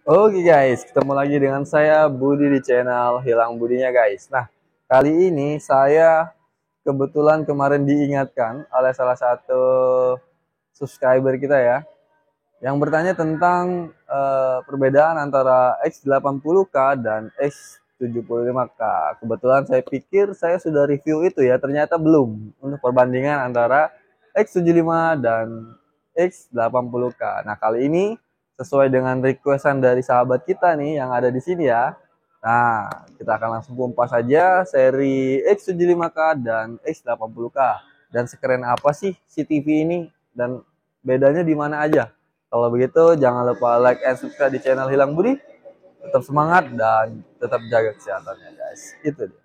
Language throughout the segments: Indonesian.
Oke guys, ketemu lagi dengan saya Budi di channel Hilang Budinya guys. Nah, kali ini saya kebetulan kemarin diingatkan oleh salah satu subscriber kita ya, yang bertanya tentang perbedaan antara X80K dan X75K. Kebetulan saya pikir saya sudah review itu ya, ternyata belum untuk perbandingan antara X75 dan X80K. Nah, kali ini sesuai dengan requestan dari sahabat kita nih yang ada di sini ya. Nah, kita akan langsung kumpas saja seri X75K dan X80K. Dan sekeren apa sih si TV ini dan bedanya di mana aja? Kalau begitu, jangan lupa like and subscribe di channel Hilang Budi. Tetap semangat dan tetap jaga kesehatannya, guys. Itu dia.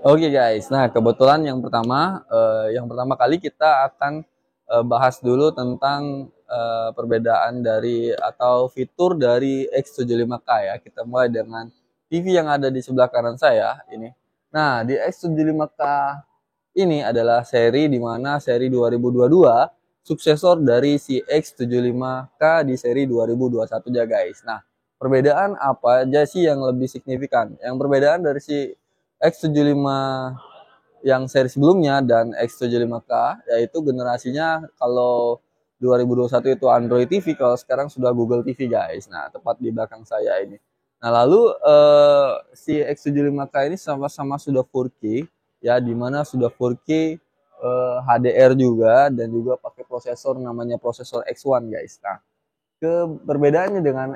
Oke guys, nah kebetulan yang pertama kali kita akan bahas dulu tentang perbedaan dari atau fitur dari X75K ya. Kita mulai dengan TV yang ada di sebelah kanan saya ini. Nah, di X75K ini adalah seri di mana seri 2022 suksesor dari si X75K di seri 2021 ya guys. Nah, perbedaan apa aja sih yang lebih signifikan? Yang perbedaan dari si X75 yang seri sebelumnya dan X75K yaitu generasinya kalau 2021 itu Android TV, kalau sekarang sudah Google TV guys. Nah, tepat di belakang saya ini. Nah, lalu si X75K ini sama-sama sudah 4K ya, dimana sudah 4K HDR juga dan juga pakai prosesor namanya prosesor X1 guys. Nah, perbedaannya dengan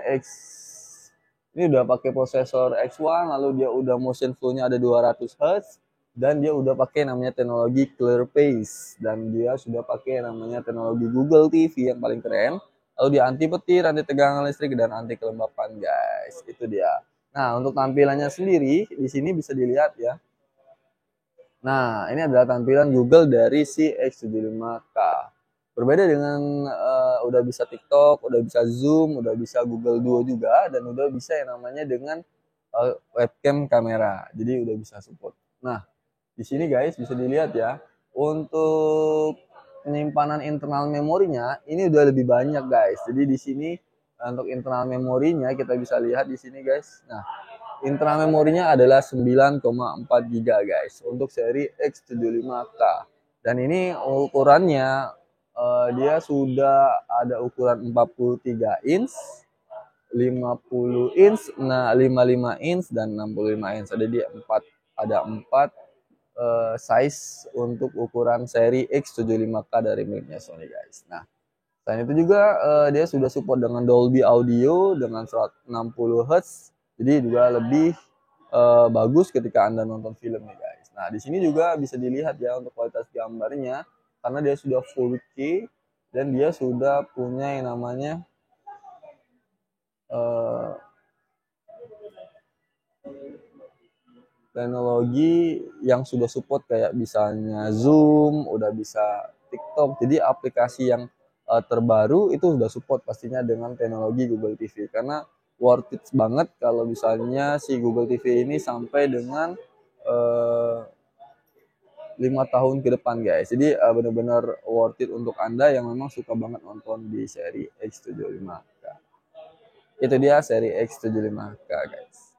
ini udah pakai prosesor X1, lalu dia udah motion flow-nya ada 200 Hz dan dia udah pakai namanya teknologi Clear Pace dan dia sudah pakai namanya teknologi Google TV yang paling keren. Lalu dia anti petir, anti tegangan listrik dan anti kelembapan guys. Itu dia. Nah, untuk tampilannya sendiri di sini bisa dilihat ya. Nah, ini adalah tampilan Google dari si X75K. Berbeda dengan udah bisa TikTok, udah bisa Zoom, udah bisa Google Duo juga, dan udah bisa yang namanya dengan webcam kamera. Jadi udah bisa support. Nah, di sini guys bisa dilihat ya, untuk penyimpanan internal memorinya ini udah lebih banyak guys. Jadi di sini untuk internal memorinya kita bisa lihat di sini guys. Nah, internal memorinya adalah 9,4 GB guys untuk seri X75K. Dan ini ukurannya dia sudah ada ukuran 43 inch, 50 inch, nah 55 inch dan 65 inch. Ada empat size untuk ukuran seri X75K dari miliknya Sony guys. Nah, selain itu juga dia sudah support dengan Dolby Audio dengan 160 Hz. Jadi juga lebih bagus ketika Anda nonton film nih guys. Nah, di sini juga bisa dilihat ya untuk kualitas gambarnya karena dia sudah 4K dan dia sudah punya yang namanya uh, teknologi yang sudah support kayak misalnya Zoom, udah bisa TikTok. Jadi aplikasi yang terbaru itu sudah support pastinya dengan teknologi Google TV karena worth it banget kalau misalnya si Google TV ini sampai dengan 5 tahun ke depan guys. Jadi benar-benar worth it untuk Anda yang memang suka banget nonton di seri X75. Itu dia seri X75K guys.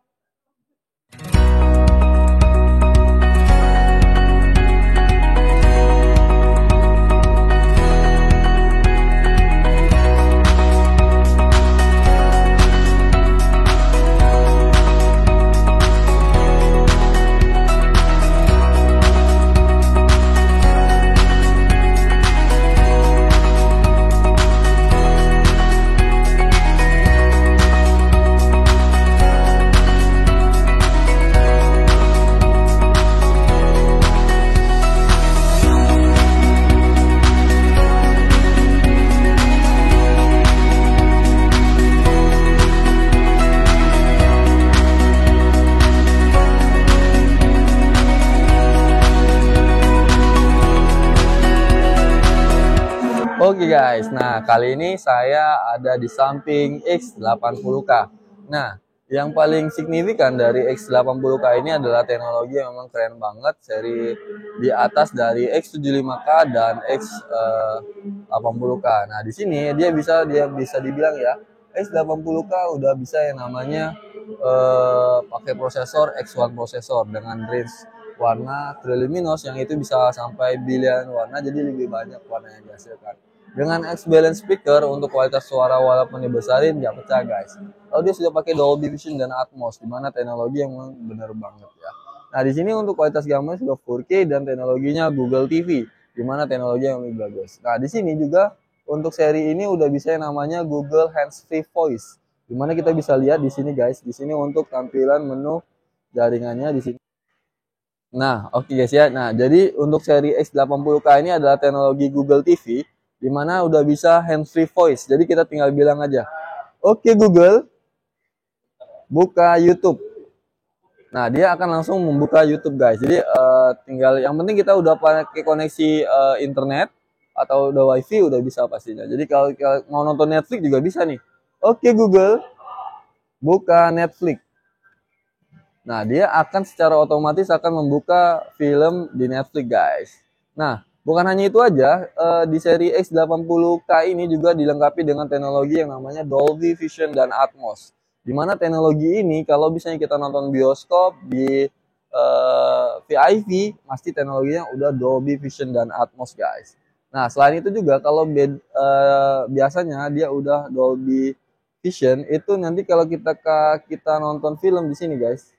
Oke guys, nah kali ini saya ada di samping X80K. Nah, yang paling signifikan dari X80K ini adalah teknologi yang memang keren banget, seri di atas dari X75K dan X80K. Nah, di sini dia bisa dibilang ya, X80K udah bisa yang namanya pakai prosesor X1 prosesor dengan range warna triluminos yang itu bisa sampai bilion warna, jadi lebih banyak warna yang dihasilkan. Dengan X-Balance speaker untuk kualitas suara walaupun dibesarin nggak pecah guys. Lalu dia sudah pakai Dolby Vision dan Atmos, dimana teknologi yang bener banget ya. Nah di sini untuk kualitas gambar sudah 4K dan teknologinya Google TV, dimana teknologi yang lebih bagus. Nah di sini juga untuk seri ini udah bisa yang namanya Google Hands Free Voice, dimana kita bisa lihat di sini guys. Di sini untuk tampilan menu jaringannya di sini. Nah oke guys ya. Nah jadi untuk seri X80K ini adalah teknologi Google TV, dimana udah bisa hands-free voice. Jadi kita tinggal bilang aja, oke Google, buka YouTube. Nah dia akan langsung membuka YouTube guys. Jadi tinggal yang penting kita udah pakai koneksi internet atau udah wifi udah bisa pastinya. Jadi kalau mau nonton Netflix juga bisa nih. Oke Google, buka Netflix. Nah dia akan secara otomatis akan membuka film di Netflix guys. Nah bukan hanya itu aja, di seri X80K ini juga dilengkapi dengan teknologi yang namanya Dolby Vision dan Atmos. Dimana teknologi ini kalau misalnya kita nonton bioskop di VIP, pasti teknologinya udah Dolby Vision dan Atmos guys. Nah selain itu juga kalau biasanya dia udah Dolby Vision, itu nanti kalau kita nonton film di sini guys,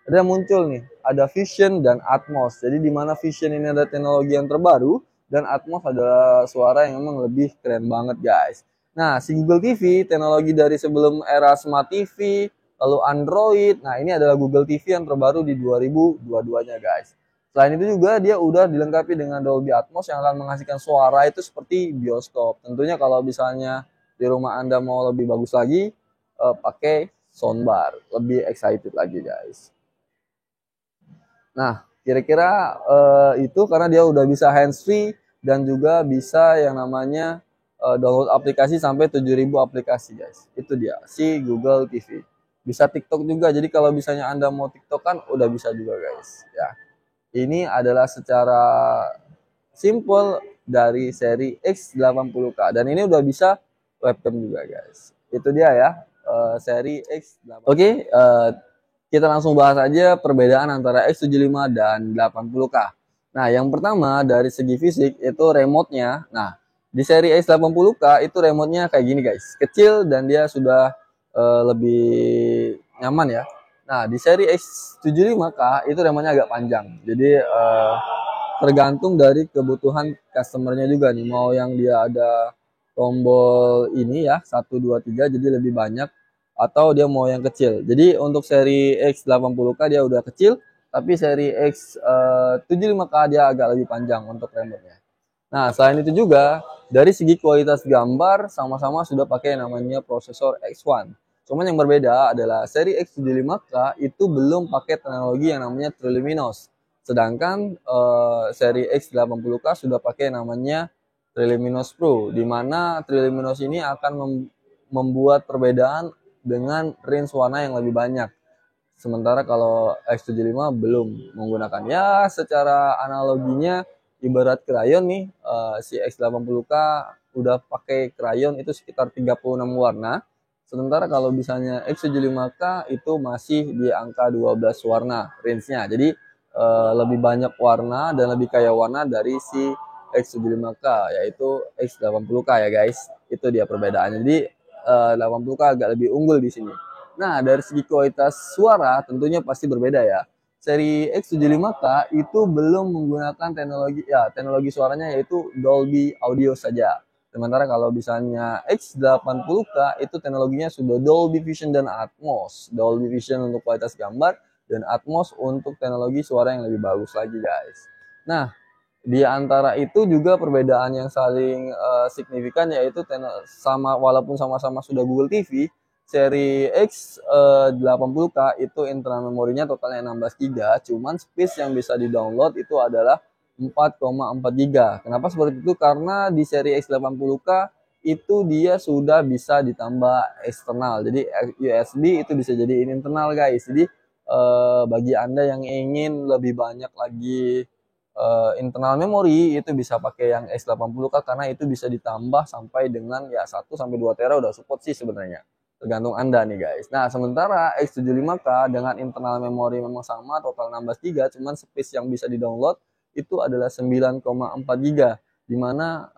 ada muncul nih, ada Vision dan Atmos. Jadi di mana Vision ini ada teknologi yang terbaru dan Atmos adalah suara yang memang lebih keren banget guys. Nah, si Google TV, teknologi dari sebelum era Smart TV, lalu Android. Nah, ini adalah Google TV yang terbaru di 2022-nya guys. Selain itu juga dia udah dilengkapi dengan Dolby Atmos yang akan menghasilkan suara itu seperti bioskop. Tentunya kalau misalnya di rumah Anda mau lebih bagus lagi, pakai soundbar, lebih excited lagi guys. Nah, kira-kira itu karena dia udah bisa hands-free dan juga bisa yang namanya download aplikasi sampai 7.000 aplikasi guys. Itu dia, si Google TV. Bisa TikTok juga, jadi kalau misalnya Anda mau TikTok kan udah bisa juga guys. Ya, ini adalah secara simple dari seri X80K. Dan ini udah bisa webcam juga guys. Itu dia ya, seri X80K. Oke, kita langsung bahas aja perbedaan antara X75 dan 80K. Nah, yang pertama dari segi fisik itu remote-nya. Nah, di seri X80K itu remote-nya kayak gini guys. Kecil dan dia sudah lebih nyaman ya. Nah, di seri X75K itu remote-nya agak panjang. Jadi tergantung dari kebutuhan customer-nya juga nih. Mau yang dia ada tombol ini ya, 1, 2, 3 jadi lebih banyak, atau dia mau yang kecil. Jadi untuk seri X80K dia udah kecil, tapi seri X75K dia agak lebih panjang untuk remote-nya. Nah, selain itu juga dari segi kualitas gambar sama-sama sudah pakai namanya prosesor X1. Cuman yang berbeda adalah seri X75K itu belum pakai teknologi yang namanya Triluminos. Sedangkan seri X80K sudah pakai namanya Triluminos Pro, di mana Triluminos ini akan membuat perbedaan dengan range warna yang lebih banyak. Sementara kalau X75 belum menggunakan. Ya, secara analoginya ibarat krayon nih, si X80K udah pakai krayon itu sekitar 36 warna. Sementara kalau misalnya X75K itu masih di angka 12 warna range-nya. Jadi lebih banyak warna dan lebih kaya warna dari si X75K, yaitu X80K ya guys. Itu dia perbedaannya. Jadi 80K agak lebih unggul di sini. Nah, dari segi kualitas suara tentunya pasti berbeda ya. Seri X75K itu belum menggunakan teknologi suaranya yaitu Dolby Audio saja. Sementara kalau misalnya X80K itu teknologinya sudah Dolby Vision dan Atmos. Dolby Vision untuk kualitas gambar dan Atmos untuk teknologi suara yang lebih bagus lagi guys. Nah, di antara itu juga perbedaan yang saling signifikan yaitu walaupun sama-sama sudah Google TV, seri X80K itu internal memorinya totalnya 16 GB, cuman space yang bisa di-download itu adalah 4,4 GB. Kenapa seperti itu? Karena di seri X80K itu dia sudah bisa ditambah eksternal. Jadi USB itu bisa jadi internal guys. Jadi bagi Anda yang ingin lebih banyak lagi internal memori itu bisa pakai yang X80K karena itu bisa ditambah sampai dengan ya 1 sampai 2 tera udah support sih sebenarnya. Tergantung Anda nih guys. Nah, sementara X75K dengan internal memori memang sama total 16 GB, cuman space yang bisa di-download itu adalah 9,4 GB di mana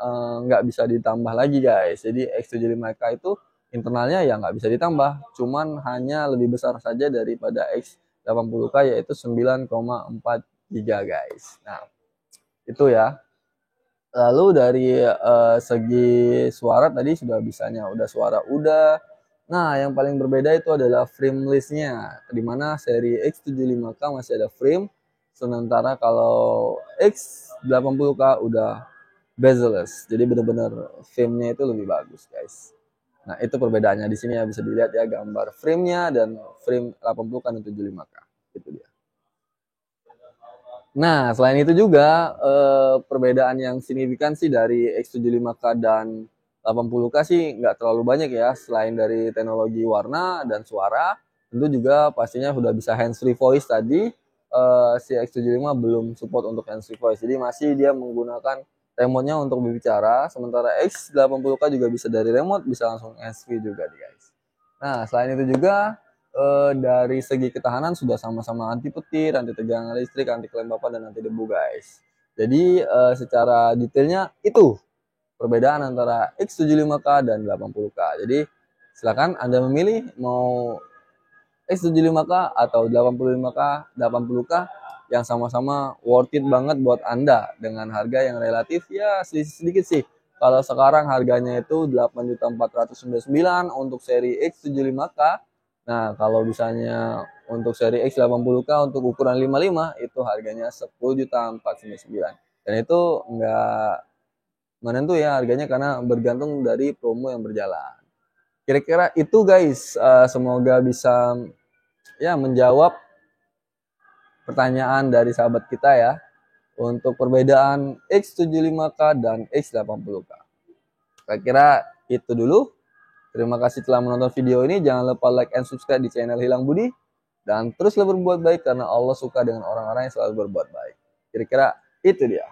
nggak bisa ditambah lagi guys. Jadi X75K itu internalnya ya nggak bisa ditambah, cuman hanya lebih besar saja daripada X80K yaitu 9,4 GB guys. Nah, itu ya. Lalu dari segi suara tadi sudah bisanya udah suara udah. Nah, yang paling berbeda itu adalah frame list-nya. Di mana seri X75K masih ada frame, sementara kalau X80K udah bezel-less. Jadi benar-benar frame-nya itu lebih bagus, guys. Nah, itu perbedaannya di sini ya bisa dilihat ya gambar frame-nya dan frame 80K dan 75K. Itu dia. Nah, selain itu juga perbedaan yang signifikan sih dari X75K dan 80K sih nggak terlalu banyak ya. Selain dari teknologi warna dan suara, tentu juga pastinya sudah bisa hands-free voice tadi. Si X75 belum support untuk hands-free voice, jadi masih dia menggunakan remote-nya untuk berbicara. Sementara X80K juga bisa dari remote, bisa langsung hands-free juga guys. Nah, selain itu juga dari segi ketahanan sudah sama-sama anti petir, anti tegangan listrik, anti kelembapan, dan anti debu guys. Jadi secara detailnya itu perbedaan antara X75K dan 80K. Jadi silakan Anda memilih mau X75K atau 85K, 80K yang sama-sama worth it banget buat Anda dengan harga yang relatif ya sedikit sih. Kalau sekarang harganya itu 8.499.000 untuk seri X75K. Nah, kalau misalnya untuk seri X80K untuk ukuran 55 itu harganya 10.499.000. Dan itu nggak menentu ya harganya karena bergantung dari promo yang berjalan. Kira-kira itu guys, semoga bisa ya menjawab pertanyaan dari sahabat kita ya untuk perbedaan X75K dan X80K. Kira-kira itu dulu. Terima kasih telah menonton video ini. Jangan lupa like and subscribe di channel Hilang Budi. Dan teruslah berbuat baik karena Allah suka dengan orang-orang yang selalu berbuat baik. Kira-kira itu dia.